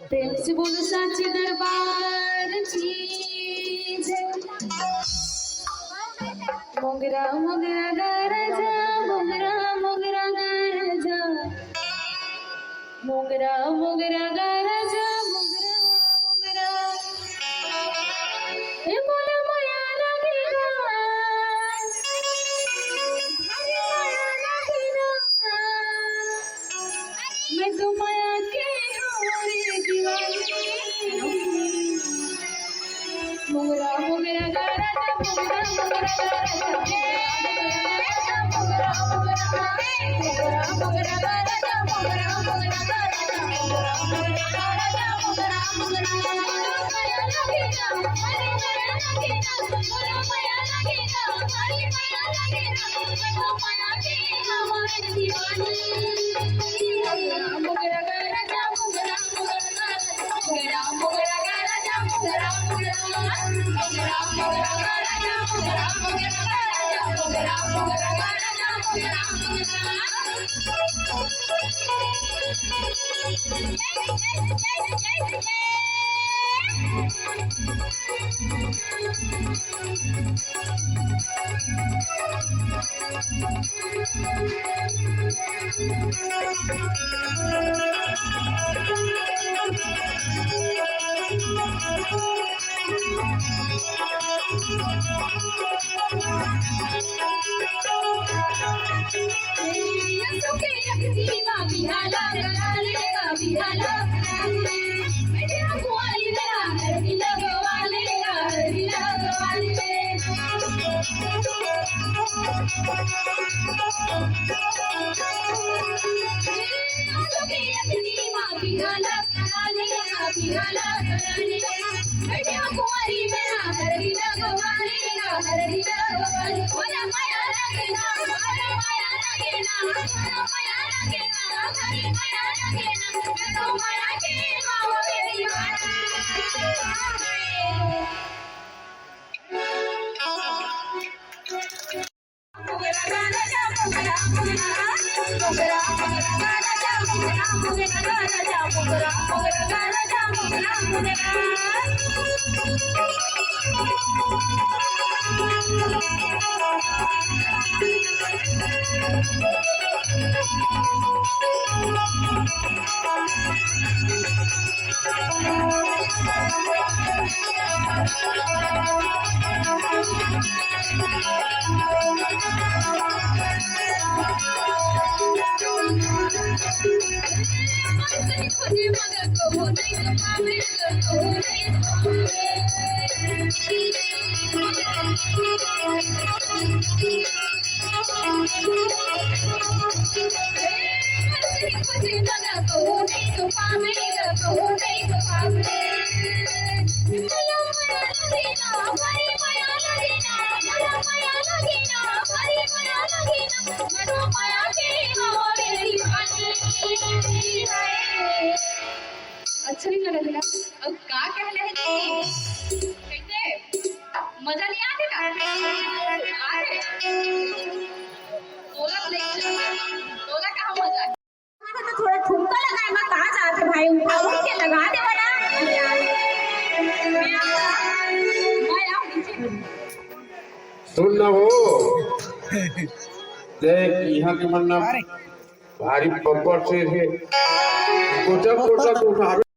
प्रेम से बोलो साची दरबार की जय। मोगरा मोगरा गरजा, मोगरा मोगरा गरजा, मोगरा मोगरा गरजा, मोगरा मोगरा। हे बोला माया लागी ना, माया लागी ना, मैं तो माया के मोगरा मोगरा गरजा, मोगरा मोगरा गरजा, मोगरा मोगरा मोगरा मोगरा गरजा, मोगरा मोगरा गरजा, मोगरा मोगरा गरजा, मोगरा मोगरा माया लागे ना, हरी माया लागे ना, मोरा माया लागे ना, हरी माया लागे ना, मैं माया के हमारे दीवानी। मोगरा गरजा, मोगरा मोगरा गरजा, मोगरा मोगरा गरजा, मोगरा मोगरा मोगरा मोगरा गरजा, मोगरा मोगरा गरजा, मोगरा मोगरा गरजा, मोगरा मोगरा। अच्छा नहीं लगा तुला? अब का कहले है कैसे मजा नहीं आते का आते तोला तोला कहाँ मजा है? तो थोड़ा ठुमका लगाए मैं कहाँ जाते भाई उठा के लगा दे बना सुन ना हो देख यहाँ के मन भारी पब्बर से कोचा कोचा को